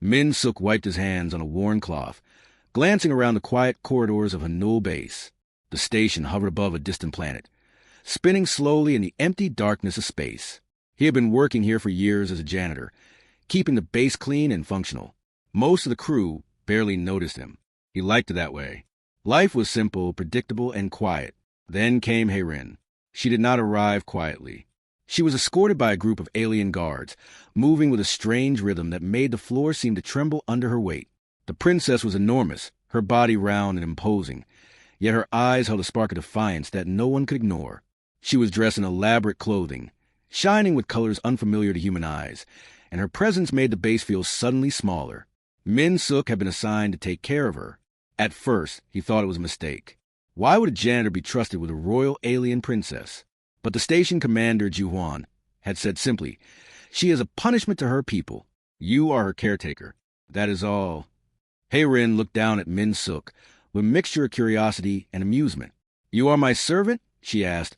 Min Suk wiped his hands on a worn cloth, glancing around the quiet corridors of Obese. The station hovered above a distant planet, spinning slowly in the empty darkness of space. He had been working here for years as a janitor, keeping the base clean and functional. Most of the crew barely noticed him. He liked it that way. Life was simple, predictable, and quiet. Then came Heirin. She did not arrive quietly. She was escorted by a group of alien guards, moving with a strange rhythm that made the floor seem to tremble under her weight. The princess was enormous, her body round and imposing, yet her eyes held a spark of defiance that no one could ignore. She was dressed in elaborate clothing, shining with colors unfamiliar to human eyes, and her presence made the base feel suddenly smaller. Min Suk had been assigned to take care of her. At first, he thought it was a mistake. Why would a janitor be trusted with a royal alien princess? But the station commander, Juhwan, had said simply, "She is a punishment to her people. You are her caretaker. That is all." Heirin looked down at Min Suk with a mixture of curiosity and amusement. "You are my servant?" she asked,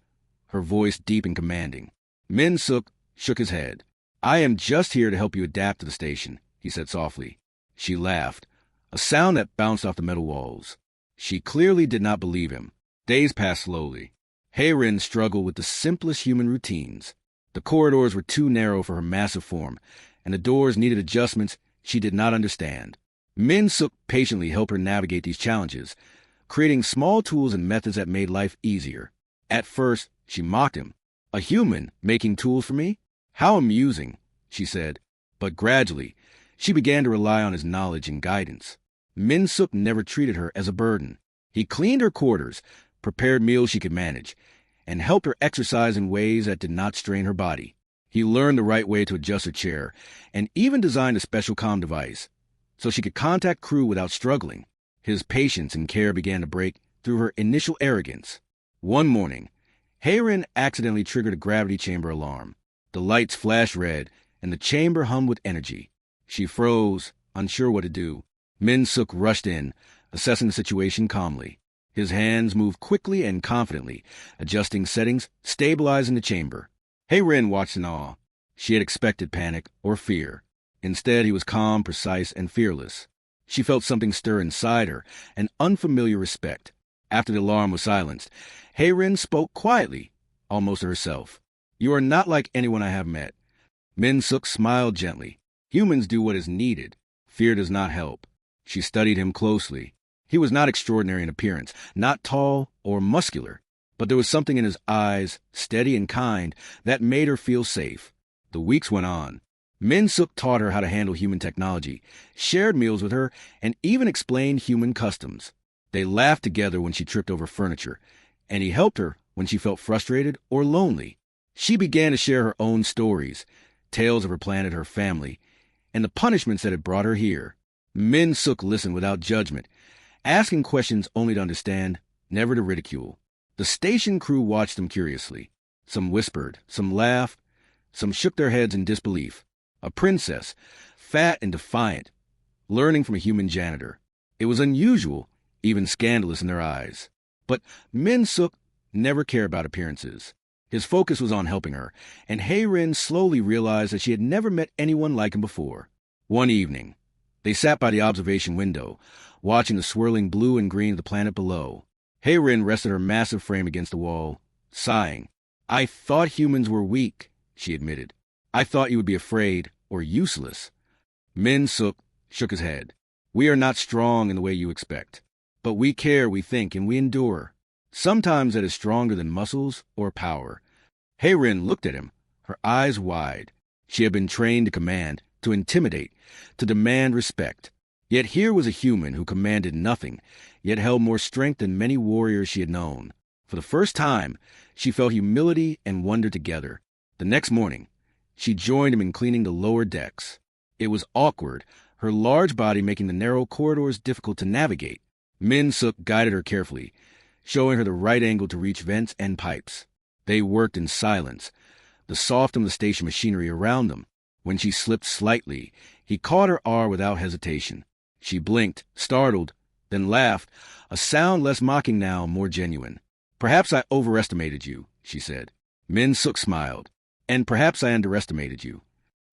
her voice deep and commanding. Min Suk shook his head. "I am just here to help you adapt to the station," he said softly. She laughed, a sound that bounced off the metal walls. She clearly did not believe him. Days passed slowly. Heirin struggled with the simplest human routines. The corridors were too narrow for her massive form, and the doors needed adjustments she did not understand. Min Suk patiently helped her navigate these challenges, creating small tools and methods that made life easier. At first, she mocked him. "A human making tools for me? How amusing," she said. But gradually, she began to rely on his knowledge and guidance. Min Suk never treated her as a burden. He cleaned her quarters, prepared meals she could manage, and helped her exercise in ways that did not strain her body. He learned the right way to adjust her chair, and even designed a special comm device, so she could contact crew without struggling. His patience and care began to break through her initial arrogance. One morning, Heirin accidentally triggered a gravity chamber alarm. The lights flashed red, and the chamber hummed with energy. She froze, unsure what to do. Min Suk rushed in, assessing the situation calmly. His hands moved quickly and confidently, adjusting settings, stabilizing the chamber. Heirin watched in awe. She had expected panic or fear. Instead, he was calm, precise, and fearless. She felt something stir inside her, an unfamiliar respect. After the alarm was silenced, Heirin spoke quietly, almost to herself. "You are not like anyone I have met." Min Suk smiled gently. "Humans do what is needed. Fear does not help." She studied him closely. He was not extraordinary in appearance, not tall or muscular, but there was something in his eyes, steady and kind, that made her feel safe. The weeks went on. Min Suk taught her how to handle human technology, shared meals with her, and even explained human customs. They laughed together when she tripped over furniture, and he helped her when she felt frustrated or lonely. She began to share her own stories, tales of her planet, her family, and the punishments that had brought her here. Min Suk listened without judgment, asking questions only to understand, never to ridicule. The station crew watched them curiously. Some whispered, some laughed, some shook their heads in disbelief. A princess, fat and defiant, learning from a human janitor. It was unusual, even scandalous in their eyes. But Min Suk never cared about appearances. His focus was on helping her, and Heirin slowly realized that she had never met anyone like him before. One evening, they sat by the observation window, watching the swirling blue and green of the planet below. Heirin rested her massive frame against the wall, sighing. "I thought humans were weak," she admitted. "I thought you would be afraid or useless." Min Suk shook his head. "We are not strong in the way you expect. But we care, we think, and we endure. Sometimes that is stronger than muscles or power." Heirin looked at him, her eyes wide. She had been trained to command, to intimidate, to demand respect. Yet here was a human who commanded nothing, yet held more strength than many warriors she had known. For the first time, she felt humility and wonder together. The next morning, she joined him in cleaning the lower decks. It was awkward, her large body making the narrow corridors difficult to navigate. Min Suk guided her carefully, showing her the right angle to reach vents and pipes. They worked in silence, the soft of the station machinery around them. When she slipped slightly, he caught her arm without hesitation. She blinked, startled, then laughed, a sound less mocking now, more genuine. "Perhaps I overestimated you," she said. Min Suk smiled. "And perhaps I underestimated you."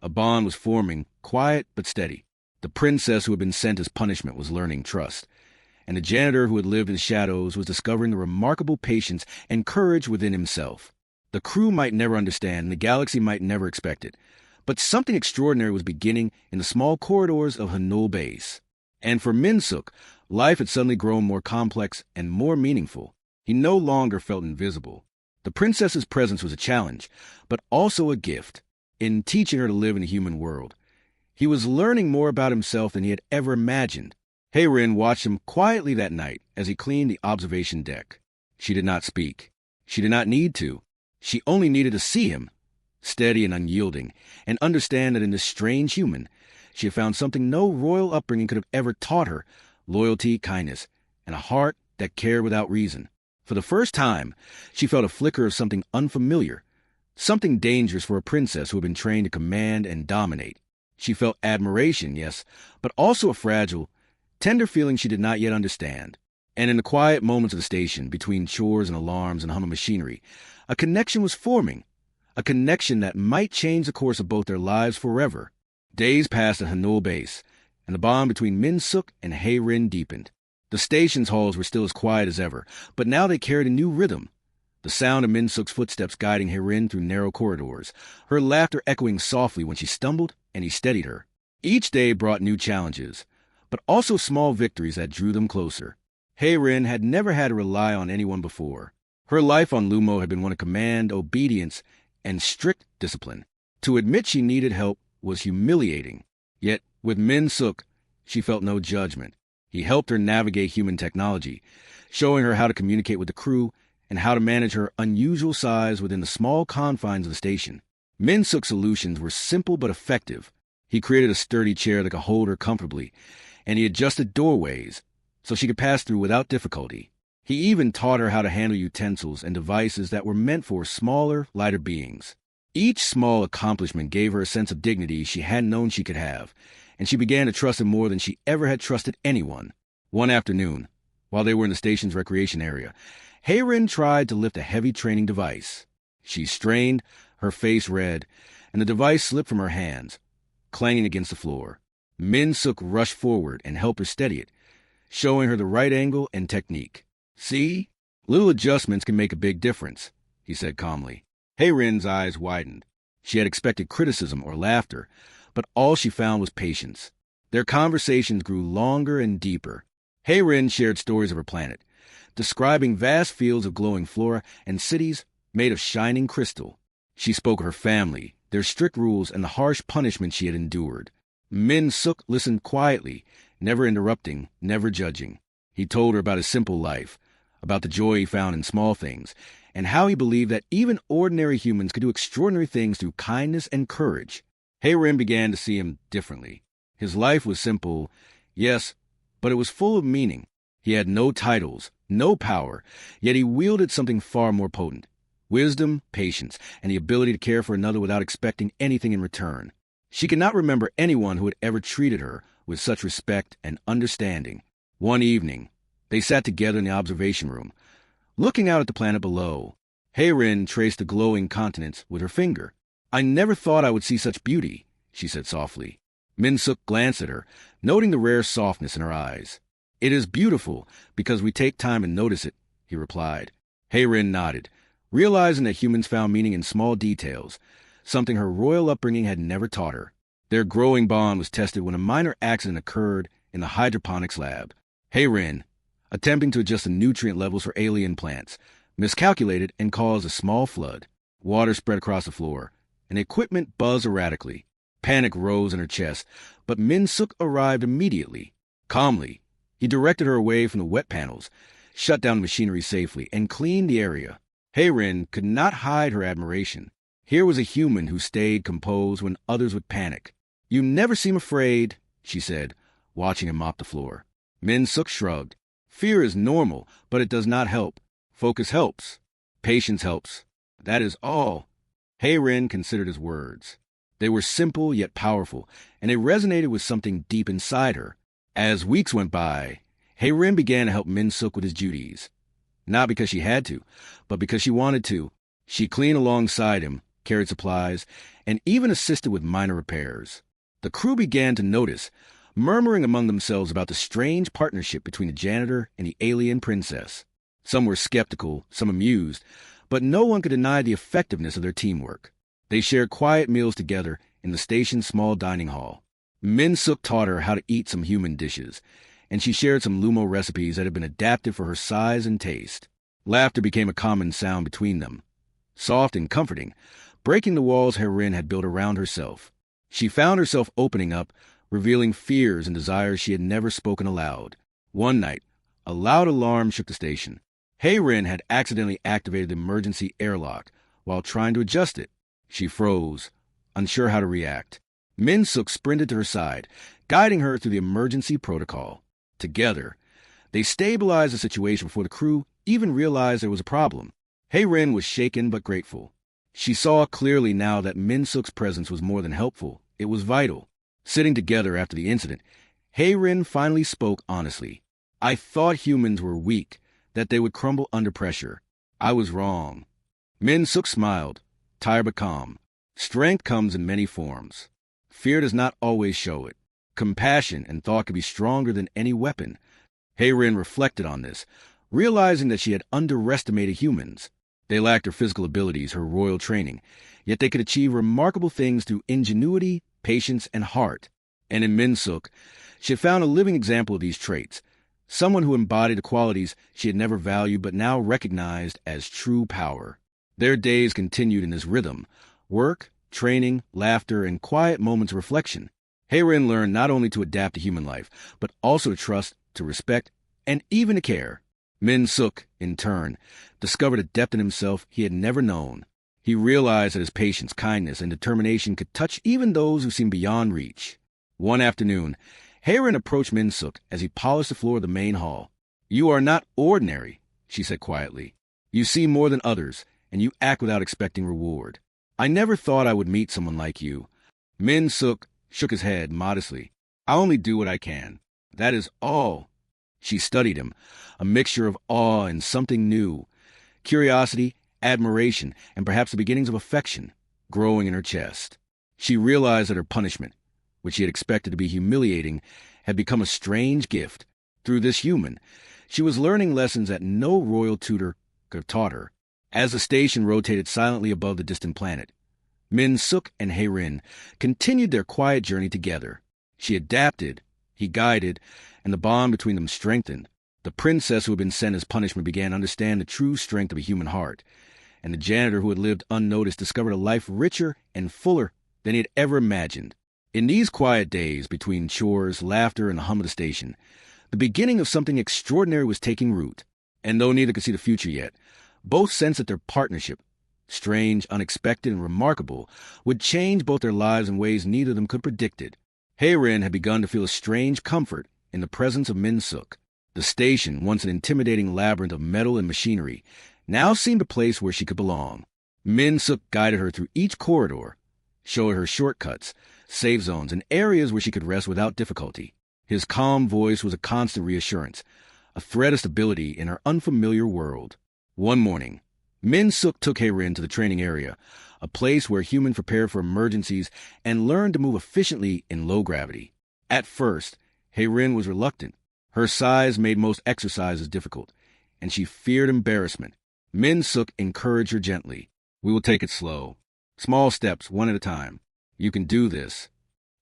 A bond was forming, quiet but steady. The princess who had been sent as punishment was learning trust, and the janitor who had lived in shadows was discovering the remarkable patience and courage within himself. The crew might never understand, and the galaxy might never expect it, but something extraordinary was beginning in the small corridors of Obese. And for Minsuk, life had suddenly grown more complex and more meaningful. He no longer felt invisible. The princess's presence was a challenge, but also a gift, in teaching her to live in a human world. He was learning more about himself than he had ever imagined. Hayrin watched him quietly that night as he cleaned the observation deck. She did not speak. She did not need to. She only needed to see him, steady and unyielding, and understand that in this strange human, she had found something no royal upbringing could have ever taught her: loyalty, kindness, and a heart that cared without reason. For the first time, she felt a flicker of something unfamiliar, something dangerous for a princess who had been trained to command and dominate. She felt admiration, yes, but also a fragile, tender feeling she did not yet understand. And in the quiet moments of the station, between chores and alarms and hum of machinery, a connection was forming, a connection that might change the course of both their lives forever. Days passed at Obese, and the bond between Minsuk and Hayrin deepened. The station's halls were still as quiet as ever, but now they carried a new rhythm. The sound of Minsuk's footsteps guiding Hayrin through narrow corridors, her laughter echoing softly when she stumbled and he steadied her. Each day brought new challenges, but also small victories that drew them closer. Hayrin had never had to rely on anyone before. Her life on Lumo had been one of command, obedience, and strict discipline. To admit she needed help was humiliating. Yet, with Minsuk, she felt no judgment. He helped her navigate human technology, showing her how to communicate with the crew and how to manage her unusual size within the small confines of the station. Minsuk's solutions were simple but effective. He created a sturdy chair that could hold her comfortably, and he adjusted doorways so she could pass through without difficulty. He even taught her how to handle utensils and devices that were meant for smaller, lighter beings. Each small accomplishment gave her a sense of dignity she hadn't known she could have, and she began to trust him more than she ever had trusted anyone. One afternoon, while they were in the station's recreation area, Hayrin tried to lift a heavy training device. She strained, her face red, and the device slipped from her hands, clanging against the floor. Minsuk rushed forward and helped her steady it, showing her the right angle and technique. "See? Little adjustments can make a big difference," he said calmly. Hayrin's eyes widened. She had expected criticism or laughter, but all she found was patience. Their conversations grew longer and deeper. Hayrin shared stories of her planet, describing vast fields of glowing flora and cities made of shining crystal. She spoke of her family, their strict rules, and the harsh punishment she had endured. Minsuk listened quietly, never interrupting, never judging. He told her about his simple life, about the joy he found in small things, and how he believed that even ordinary humans could do extraordinary things through kindness and courage. Hayrin began to see him differently. His life was simple, yes, but it was full of meaning. He had no titles, no power, yet he wielded something far more potent: wisdom, patience, and the ability to care for another without expecting anything in return. She could not remember anyone who had ever treated her with such respect and understanding. One evening, they sat together in the observation room, looking out at the planet below. Hayrin traced the glowing continents with her finger. "I never thought I would see such beauty," she said softly. Minsuk glanced at her, noting the rare softness in her eyes. "It is beautiful because we take time and notice it," he replied. Hayrin nodded, realizing that humans found meaning in small details, something her royal upbringing had never taught her. Their growing bond was tested when a minor accident occurred in the hydroponics lab. Hayrin, attempting to adjust the nutrient levels for alien plants, miscalculated and caused a small flood. Water spread across the floor, and equipment buzzed erratically. Panic rose in her chest, but Minsuk arrived immediately. Calmly, he directed her away from the wet panels, shut down the machinery safely, and cleaned the area. Hayrin could not hide her admiration. Here was a human who stayed composed when others would panic. "You never seem afraid," she said, watching him mop the floor. Minsuk shrugged. "Fear is normal, but it does not help. Focus helps. Patience helps. That is all." Hayrin considered his words. They were simple yet powerful, and they resonated with something deep inside her. As weeks went by, Hayrin began to help Minsuk with his duties. Not because she had to, but because she wanted to. She cleaned alongside him, carried supplies, and even assisted with minor repairs. The crew began to notice, murmuring among themselves about the strange partnership between the janitor and the alien princess. Some were skeptical, some amused, but no one could deny the effectiveness of their teamwork. They shared quiet meals together in the station's small dining hall. Min-suk taught her how to eat some human dishes, and she shared some Lumo recipes that had been adapted for her size and taste. Laughter became a common sound between them, soft and comforting, breaking the walls Hae-rin had built around herself. She found herself opening up, revealing fears and desires she had never spoken aloud. One night, a loud alarm shook the station. Hae-rin had accidentally activated the emergency airlock while trying to adjust it. She froze, unsure how to react. Min-suk sprinted to her side, guiding her through the emergency protocol. Together, they stabilized the situation before the crew even realized there was a problem. Hae-rin was shaken but grateful. She saw clearly now that Min-suk's presence was more than helpful. It was vital. Sitting together after the incident, Hae-rin finally spoke honestly. "I thought humans were weak, that they would crumble under pressure. I was wrong." Min-suk smiled, tired but calm. Strength comes in many forms. Fear does not always show it. Compassion and thought can be stronger than any weapon. Hae-rin reflected on this, realizing that she had underestimated humans. They lacked her physical abilities, her royal training, yet they could achieve remarkable things through ingenuity, patience, and heart. And in Min-suk, she had found a living example of these traits, someone who embodied the qualities she had never valued but now recognized as true power. Their days continued in this rhythm: work, training, laughter, and quiet moments of reflection. Hae-rin learned not only to adapt to human life, but also to trust, to respect, and even to care. Min-suk, in turn, discovered a depth in himself he had never known. He realized that his patience, kindness, and determination could touch even those who seemed beyond reach. One afternoon, Hae-rin approached Min-suk as he polished the floor of the main hall. "You are not ordinary," she said quietly. "You see more than others, and you act without expecting reward. I never thought I would meet someone like you." Min-suk shook his head modestly. "I only do what I can. That is all." She studied him, a mixture of awe and something new, curiosity, admiration, and perhaps the beginnings of affection, growing in her chest. She realized that her punishment, which she had expected to be humiliating, had become a strange gift. Through this human, she was learning lessons that no royal tutor could have taught her. As the station rotated silently above the distant planet, Min-suk and Hae-rin continued their quiet journey together. She adapted, he guided, and the bond between them strengthened. The princess who had been sent as punishment began to understand the true strength of a human heart, and the janitor who had lived unnoticed discovered a life richer and fuller than he had ever imagined. In these quiet days, between chores, laughter, and the hum of the station, the beginning of something extraordinary was taking root. And though neither could see the future yet, both sensed that their partnership, strange, unexpected, and remarkable, would change both their lives in ways neither of them could predict it. Hae-rin had begun to feel a strange comfort in the presence of Min-suk. The station, once an intimidating labyrinth of metal and machinery, now seemed a place where she could belong. Min-suk guided her through each corridor, showing her shortcuts, safe zones, and areas where she could rest without difficulty. His calm voice was a constant reassurance, a thread of stability in her unfamiliar world. One morning, Min-suk took Hae-rin to the training area, a place where humans prepared for emergencies and learned to move efficiently in low gravity. At first, Hae-rin was reluctant. Her size made most exercises difficult, and she feared embarrassment. Min-suk encouraged her gently. "We will take it slow. Small steps, one at a time. You can do this."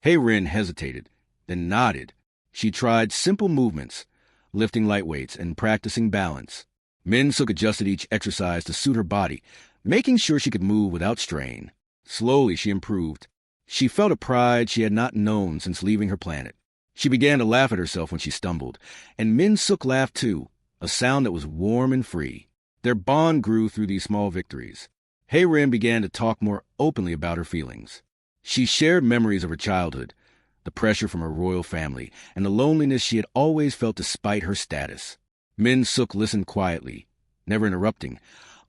Hae-rin hesitated, then nodded. She tried simple movements, lifting light weights and practicing balance. Min-suk adjusted each exercise to suit her body, making sure she could move without strain. Slowly, she improved. She felt a pride she had not known since leaving her planet. She began to laugh at herself when she stumbled, and Min-suk laughed too, a sound that was warm and free. Their bond grew through these small victories. Hae-rin began to talk more openly about her feelings. She shared memories of her childhood, the pressure from her royal family, and the loneliness she had always felt despite her status. Min-suk listened quietly, never interrupting,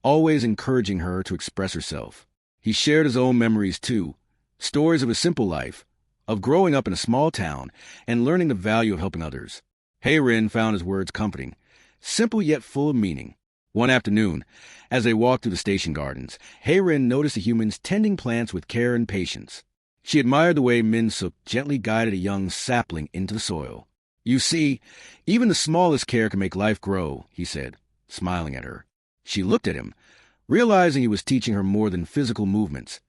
always encouraging her to express herself. He shared his own memories too, stories of his simple life, of growing up in a small town and learning the value of helping others. Hae-rin found his words comforting, simple yet full of meaning. One afternoon, as they walked through the station gardens, Hae-rin noticed the humans tending plants with care and patience. She admired the way Min Suk gently guided a young sapling into the soil. "You see, even the smallest care can make life grow," he said, smiling at her. She looked at him, realizing he was teaching her more than physical movements.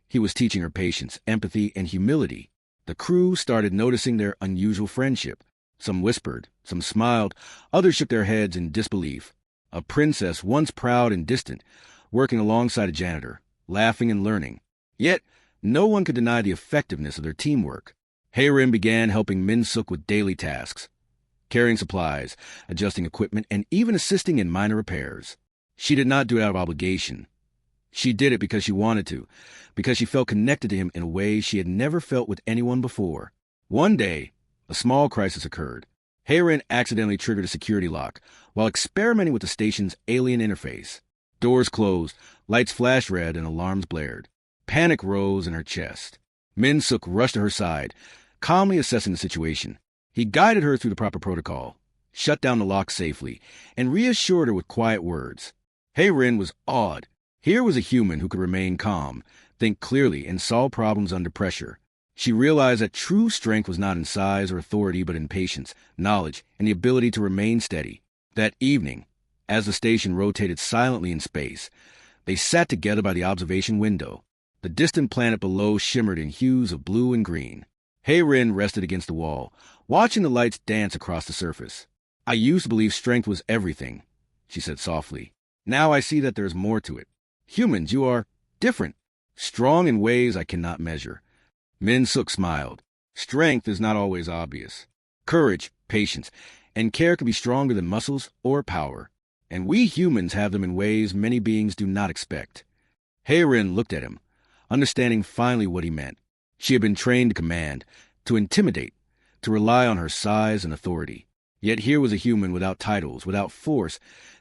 He was teaching her patience, empathy, and humility. The crew started noticing their unusual friendship. Some whispered, some smiled, others shook their heads in disbelief. A princess, once proud and distant, working alongside a janitor, laughing and learning. Yet, no one could deny the effectiveness of their teamwork. Hayrin began helping Min Suk with daily tasks, carrying supplies, adjusting equipment, and even assisting in minor repairs. She did not do it out of obligation. She did it because she wanted to, because she felt connected to him in a way she had never felt with anyone before. One day, a small crisis occurred. Hayrin accidentally triggered a security lock while experimenting with the station's alien interface. Doors closed, lights flashed red, and alarms blared. Panic rose in her chest. Min Suk rushed to her side, calmly assessing the situation. He guided her through the proper protocol, shut down the lock safely, and reassured her with quiet words. Hayrin was awed. Here was a human who could remain calm, think clearly, and solve problems under pressure. She realized that true strength was not in size or authority, but in patience, knowledge, and the ability to remain steady. That evening, as the station rotated silently in space, they sat together by the observation window. The distant planet below shimmered in hues of blue and green. Hayrin rested against the wall, watching the lights dance across the surface. "I used to believe strength was everything," she said softly. "Now I see that there is more to it. Humans, you are different, strong in ways I cannot measure." Min Suk smiled. "Strength is not always obvious. Courage, patience, and care can be stronger than muscles or power. And we humans have them in ways many beings do not expect." Hayrin looked at him, understanding finally what he meant. She had been trained to command, to intimidate, to rely on her size and authority. Yet here was a human without titles, without force,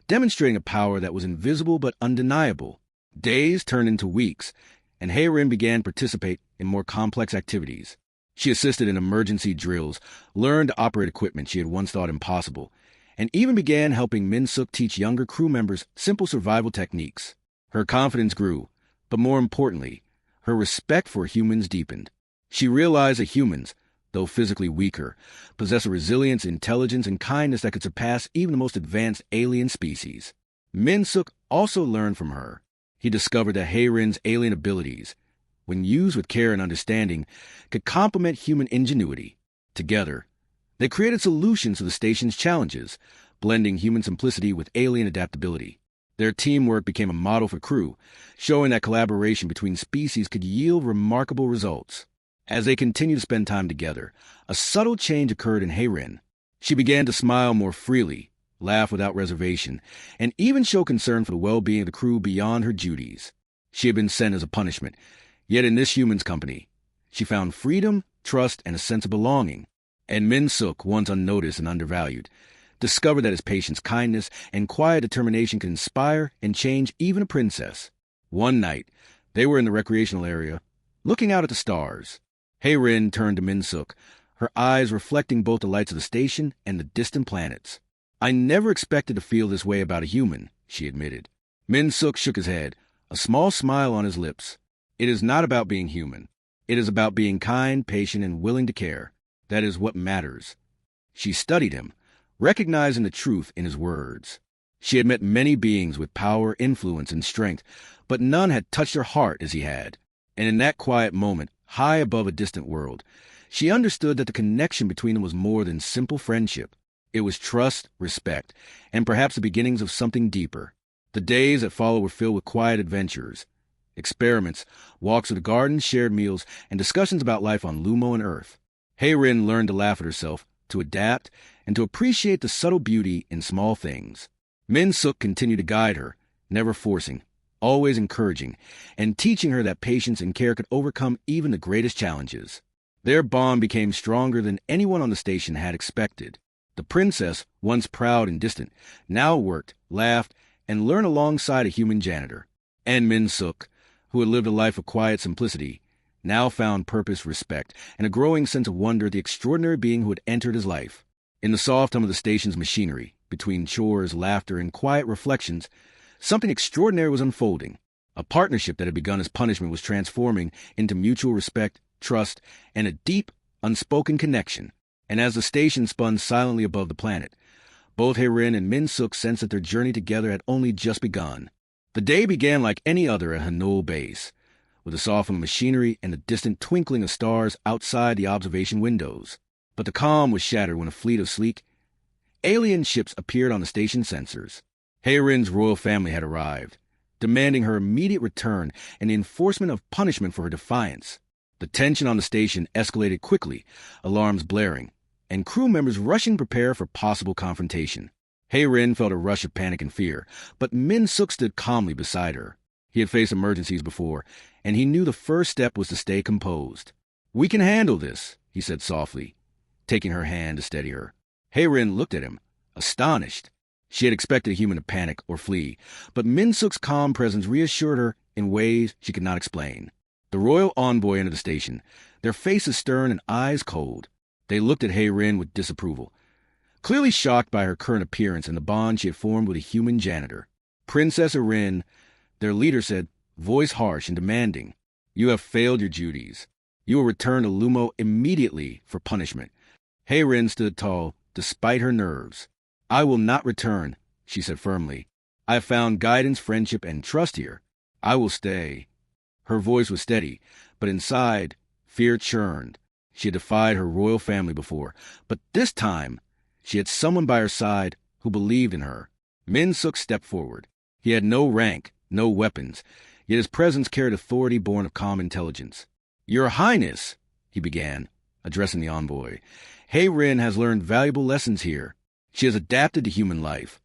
demonstrating a power that was invisible but undeniable. Days turned into weeks, and Hayrin began to participate in more complex activities. She assisted in emergency drills, learned to operate equipment she had once thought impossible, and even began helping Min Suk teach younger crew members simple survival techniques. Her confidence grew, but more importantly, her respect for humans deepened. She realized that humans, though physically weaker, possess a resilience, intelligence, and kindness that could surpass even the most advanced alien species. Min Suk also learned from her. He discovered that Hayrin's alien abilities, when used with care and understanding, could complement human ingenuity. Together, they created solutions to the station's challenges, blending human simplicity with alien adaptability. Their teamwork became a model for crew, showing that collaboration between species could yield remarkable results. As they continued to spend time together, a subtle change occurred in Hayrin. She began to smile more freely, laugh without reservation, and even show concern for the well-being of the crew beyond her duties. She had been sent as a punishment, yet in this human's company, she found freedom, trust, and a sense of belonging. And Min Suk, once unnoticed and undervalued, discovered that his patience, kindness, and quiet determination could inspire and change even a princess. One night, they were in the recreational area, looking out at the stars. Hayrin turned to Min Suk, her eyes reflecting both the lights of the station and the distant planets. "I never expected to feel this way about a human," she admitted. Min Suk shook his head, a small smile on his lips. "It is not about being human. It is about being kind, patient, and willing to care. That is what matters." She studied him, recognizing the truth in his words. She had met many beings with power, influence, and strength, but none had touched her heart as he had. And in that quiet moment, high above a distant world, she understood that the connection between them was more than simple friendship. It was trust, respect, and perhaps the beginnings of something deeper. The days that followed were filled with quiet adventures, experiments, walks through the gardens, shared meals, and discussions about life on Lumo and Earth. Hayrin learned to laugh at herself, to adapt, and to appreciate the subtle beauty in small things. Min Suk continued to guide her, never forcing, always encouraging, and teaching her that patience and care could overcome even the greatest challenges. Their bond became stronger than anyone on the station had expected. The princess, once proud and distant, now worked, laughed, and learned alongside a human janitor. And Min Suk, who had lived a life of quiet simplicity, now found purpose, respect, and a growing sense of wonder at the extraordinary being who had entered his life. In the soft hum of the station's machinery, between chores, laughter, and quiet reflections, something extraordinary was unfolding. A partnership that had begun as punishment was transforming into mutual respect trust, and a deep, unspoken connection. And as the station spun silently above the planet, both Hae-Rin and Min-Suk sensed that their journey together had only just begun. The day began like any other at Hanul Base, with the softened machinery and the distant twinkling of stars outside the observation windows. But the calm was shattered when a fleet of sleek, alien ships appeared on the station sensors. Hae-Rin's royal family had arrived, demanding her immediate return and the enforcement of punishment for her defiance. The tension on the station escalated quickly, alarms blaring, and crew members rushing to prepare for possible confrontation. Hae-Rin felt a rush of panic and fear, but Min-Suk stood calmly beside her. He had faced emergencies before, and he knew the first step was to stay composed. "We can handle this," he said softly, taking her hand to steady her. Hae-Rin looked at him, astonished. She had expected a human to panic or flee, but Min-Suk's calm presence reassured her in ways she could not explain. The royal envoy entered the station, their faces stern and eyes cold. They looked at Hae-Rin with disapproval, clearly shocked by her current appearance and the bond she had formed with a human janitor. "Princess Erin," their leader said, voice harsh and demanding, "you have failed your duties. You will return to Lumo immediately for punishment." Hae-Rin stood tall, despite her nerves. "I will not return," she said firmly. "I have found guidance, friendship, and trust here. I will stay." Her voice was steady, but inside, fear churned. She had defied her royal family before, but this time, she had someone by her side who believed in her. Min-Suk stepped forward. He had no rank, no weapons, yet his presence carried authority born of calm intelligence. "Your Highness," he began, addressing the envoy, "Hae-Rin has learned valuable lessons here. She has adapted to human life,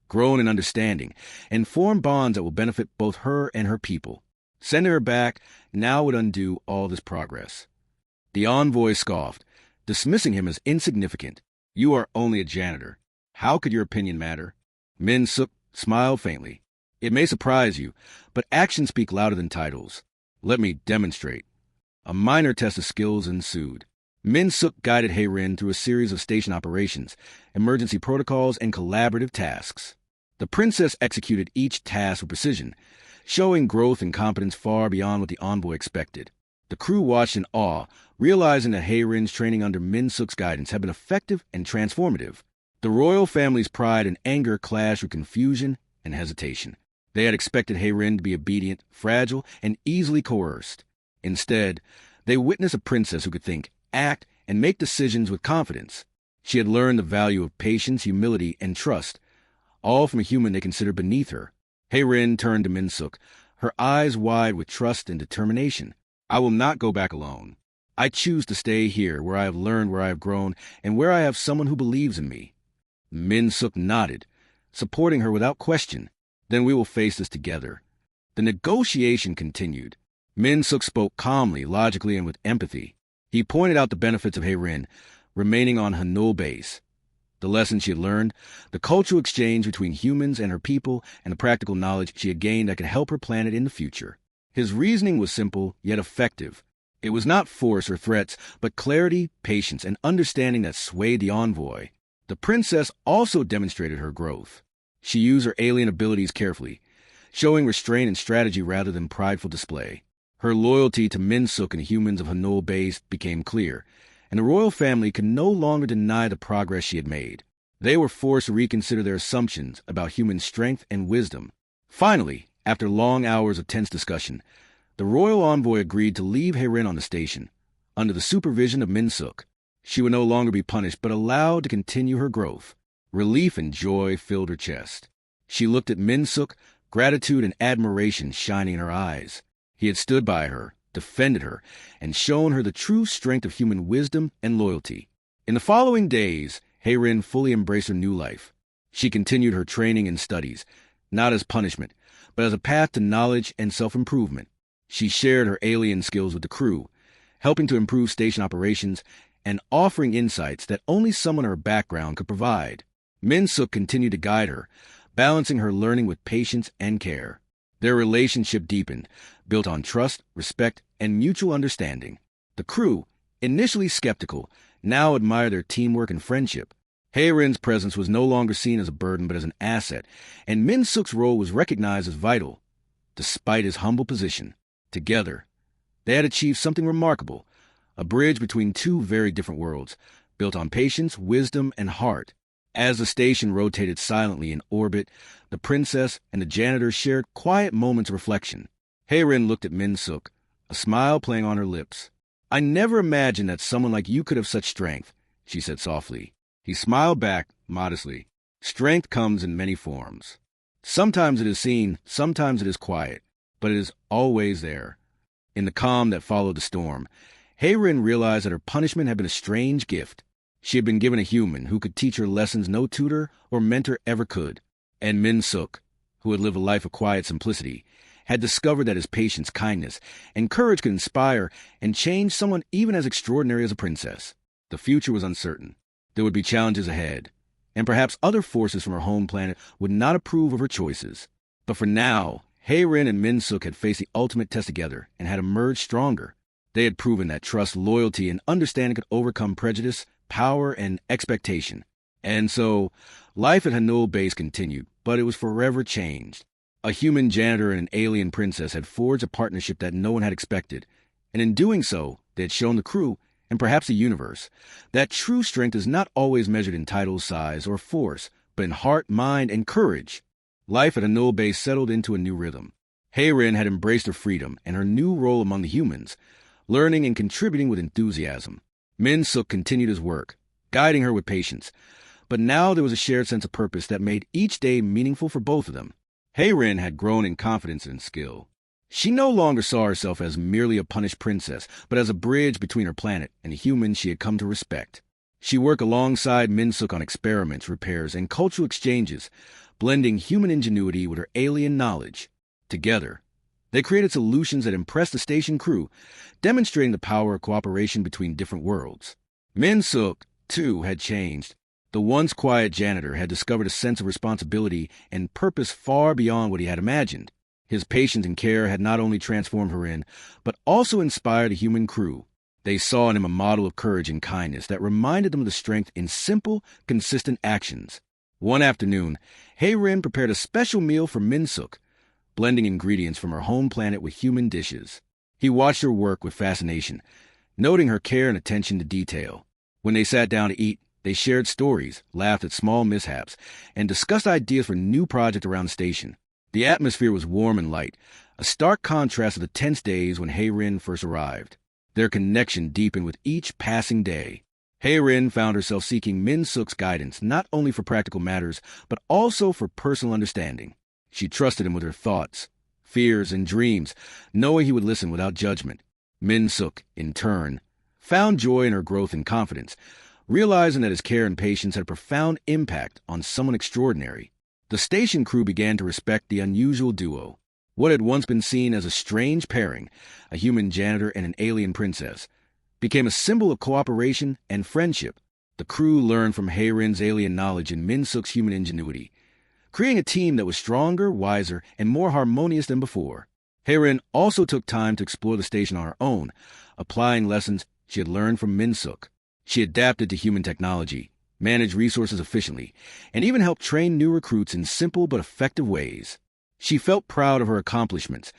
grown in understanding, and formed bonds that will benefit both her and her people. Sending her back now would undo all this progress." The envoy scoffed, dismissing him as insignificant. "You are only a janitor. How could your opinion matter?" Min-Suk smiled faintly. "It may surprise you, but actions speak louder than titles. Let me demonstrate." A minor test of skills ensued. Min-Suk guided Hae-Rin through a series of station operations, emergency protocols, and collaborative tasks. The princess executed each task with precision, showing growth and competence far beyond what the envoy expected. The crew watched in awe, realizing that Hae-Rin's training under Min-Suk's guidance had been effective and transformative. The royal family's pride and anger clashed with confusion and hesitation. They had expected Hae-Rin to be obedient, fragile, and easily coerced. Instead, they witnessed a princess who could think, act, and make decisions with confidence. She had learned the value of patience, humility, and trust, all from a human they considered beneath her. Hae-Rin turned to Min-Suk, her eyes wide with trust and determination. "I will not go back alone. I choose to stay here, where I have learned, where I have grown, and where I have someone who believes in me." Min-Suk nodded, supporting her without question. "Then we will face this together." The negotiation continued. Min-Suk spoke calmly, logically, and with empathy. He pointed out the benefits of Hae-Rin remaining on Hanul Base, the lessons she had learned, the cultural exchange between humans and her people, and the practical knowledge she had gained that could help her planet in the future. His reasoning was simple, yet effective. It was not force or threats, but clarity, patience, and understanding that swayed the envoy. The princess also demonstrated her growth. She used her alien abilities carefully, showing restraint and strategy rather than prideful display. Her loyalty to Min-Suk and the humans of Hanul Base became clear, and the royal family could no longer deny the progress she had made. They were forced to reconsider their assumptions about human strength and wisdom. Finally, after long hours of tense discussion, the royal envoy agreed to leave Hae-Rin on the station, under the supervision of Min-Suk. She would no longer be punished, but allowed to continue her growth. Relief and joy filled her chest. She looked at Min-Suk, gratitude and admiration shining in her eyes. He had stood by her, defended her, and shown her the true strength of human wisdom and loyalty. In the following days, Hae-Rin fully embraced her new life. She continued her training and studies, not as punishment, but as a path to knowledge and self-improvement. She shared her alien skills with the crew, helping to improve station operations and offering insights that only someone in her background could provide. Min-Suk continued to guide her, balancing her learning with patience and care. Their relationship deepened, built on trust, respect, and mutual understanding. The crew, initially skeptical, now admired their teamwork and friendship. Hae-Rin's presence was no longer seen as a burden but as an asset, and Min-Suk's role was recognized as vital. Despite his humble position, together, they had achieved something remarkable, a bridge between two very different worlds, built on patience, wisdom, and heart. As the station rotated silently in orbit, the princess and the janitor shared quiet moments of reflection. Heirin looked at Min-suk, a smile playing on her lips. "I never imagined that someone like you could have such strength," she said softly. He smiled back, modestly. "Strength comes in many forms. Sometimes it is seen, sometimes it is quiet, but it is always there." In the calm that followed the storm, Heirin realized that her punishment had been a strange gift. She had been given a human who could teach her lessons no tutor or mentor ever could. And Min-suk, who had lived a life of quiet simplicity, had discovered that his patience, kindness, and courage could inspire and change someone even as extraordinary as a princess. The future was uncertain. There would be challenges ahead, and perhaps other forces from her home planet would not approve of her choices. But for now, Heirin and Min-suk had faced the ultimate test together and had emerged stronger. They had proven that trust, loyalty, and understanding could overcome prejudice, power, and expectation. And so, life at Hanul Base continued, but it was forever changed. A human janitor and an alien princess had forged a partnership that no one had expected, and in doing so, they had shown the crew, and perhaps the universe, that true strength is not always measured in title, size, or force, but in heart, mind, and courage. Life at Hanul Base settled into a new rhythm. Heirin had embraced her freedom and her new role among the humans, learning and contributing with enthusiasm. Min-suk continued his work, guiding her with patience, but now there was a shared sense of purpose that made each day meaningful for both of them. Heirin had grown in confidence and skill. She no longer saw herself as merely a punished princess, but as a bridge between her planet and the humans she had come to respect. She worked alongside Min-suk on experiments, repairs, and cultural exchanges, blending human ingenuity with her alien knowledge. Together, they created solutions that impressed the station crew, demonstrating the power of cooperation between different worlds. Min-suk, too, had changed. The once quiet janitor had discovered a sense of responsibility and purpose far beyond what he had imagined. His patience and care had not only transformed Heirin, but also inspired the human crew. They saw in him a model of courage and kindness that reminded them of the strength in simple, consistent actions. One afternoon, Heirin prepared a special meal for Min-suk, blending ingredients from her home planet with human dishes. He watched her work with fascination, noting her care and attention to detail. When they sat down to eat, they shared stories, laughed at small mishaps, and discussed ideas for new projects around the station. The atmosphere was warm and light, a stark contrast to the tense days when Heirin first arrived. Their connection deepened with each passing day. Heirin found herself seeking Min-suk's guidance not only for practical matters, but also for personal understanding. She trusted him with her thoughts, fears, and dreams, knowing he would listen without judgment. Min-suk, in turn, found joy in her growth and confidence, realizing that his care and patience had a profound impact on someone extraordinary. The station crew began to respect the unusual duo. What had once been seen as a strange pairing, a human janitor and an alien princess, became a symbol of cooperation and friendship. The crew learned from Heirin's alien knowledge and Min-suk's human ingenuity, creating a team that was stronger, wiser, and more harmonious than before. Heirin also took time to explore the station on her own, applying lessons she had learned from Min-suk. She adapted to human technology, managed resources efficiently, and even helped train new recruits in simple but effective ways. She felt proud of her accomplishments,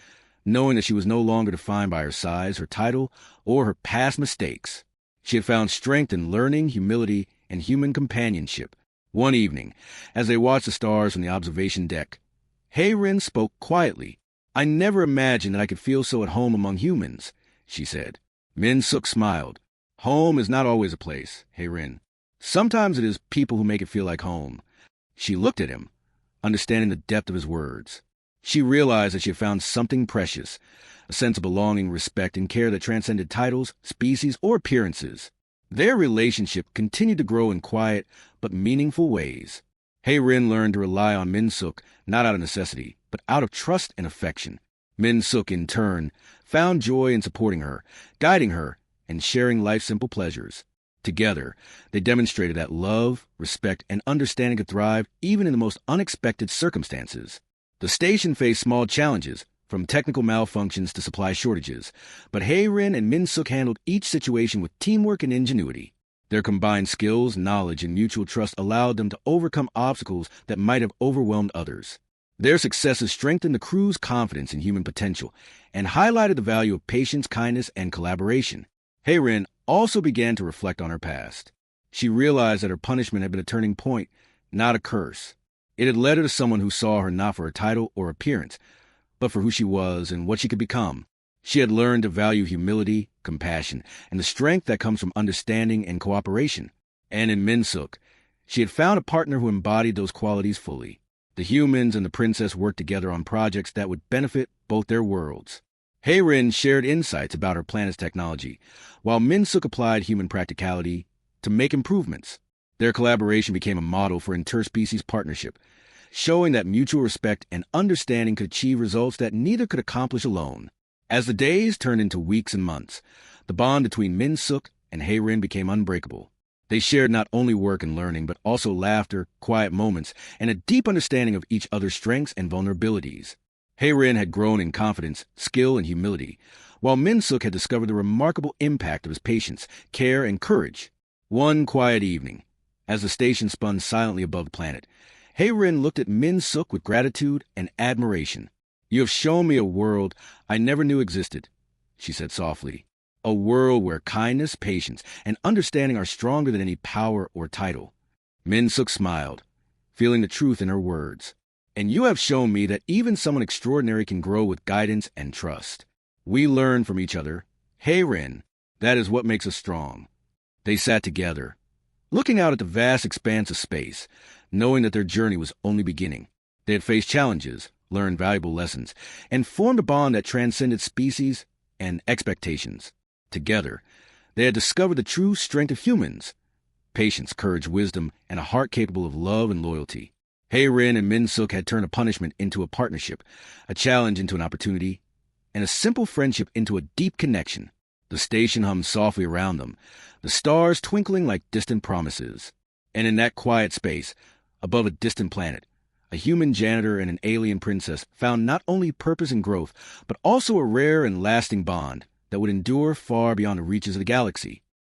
knowing that she was no longer defined by her size, her title, or her past mistakes. She had found strength in learning, humility, and human companionship. One evening, as they watched the stars from the observation deck, Heirin spoke quietly. "I never imagined that I could feel so at home among humans," she said. Min-suk smiled. "Home is not always a place, Heirin. Sometimes it is people who make it feel like home." She looked at him, understanding the depth of his words. She realized that she had found something precious, a sense of belonging, respect, and care that transcended titles, species, or appearances. Their relationship continued to grow in quiet but meaningful ways. Heirin learned to rely on Min-suk not out of necessity, but out of trust and affection. Min-suk, in turn, found joy in supporting her, guiding her, and sharing life's simple pleasures. Together, they demonstrated that love, respect, and understanding could thrive even in the most unexpected circumstances. The station faced small challenges, from technical malfunctions to supply shortages, but Heirin and Min-suk handled each situation with teamwork and ingenuity. Their combined skills, knowledge, and mutual trust allowed them to overcome obstacles that might have overwhelmed others. Their successes strengthened the crew's confidence in human potential and highlighted the value of patience, kindness, and collaboration. Hayrin also began to reflect on her past. She realized that her punishment had been a turning point, not a curse. It had led her to someone who saw her not for her title or appearance, but for who she was and what she could become. She had learned to value humility, compassion, and the strength that comes from understanding and cooperation. And in Minsuk, she had found a partner who embodied those qualities fully. The humans and the princess worked together on projects that would benefit both their worlds. Hayrin shared insights about her planet's technology, while Minsuk applied human practicality to make improvements. Their collaboration became a model for interspecies partnership, showing that mutual respect and understanding could achieve results that neither could accomplish alone. As the days turned into weeks and months, the bond between Minsuk and Hayrin became unbreakable. They shared not only work and learning, but also laughter, quiet moments, and a deep understanding of each other's strengths and vulnerabilities. Hayrin had grown in confidence, skill, and humility, while Minsuk had discovered the remarkable impact of his patience, care, and courage. One quiet evening, as the station spun silently above the planet, Hayrin looked at Minsuk with gratitude and admiration. "You have shown me a world I never knew existed," she said softly. "A world where kindness, patience, and understanding are stronger than any power or title." Minsuk smiled, feeling the truth in her words. "And you have shown me that even someone extraordinary can grow with guidance and trust. We learn from each other. Hayrin, that is what makes us strong." They sat together, looking out at the vast expanse of space, knowing that their journey was only beginning. They had faced challenges, learned valuable lessons, and formed a bond that transcended species and expectations. Together, they had discovered the true strength of humans: patience, courage, wisdom, and a heart capable of love and loyalty. Hayrin and Minsuk had turned a punishment into a partnership, a challenge into an opportunity, and a simple friendship into a deep connection. The station hummed softly around them, the stars twinkling like distant promises. And in that quiet space, above a distant planet, a human janitor and an alien princess found not only purpose and growth, but also a rare and lasting bond that would endure far beyond the reaches of the galaxy.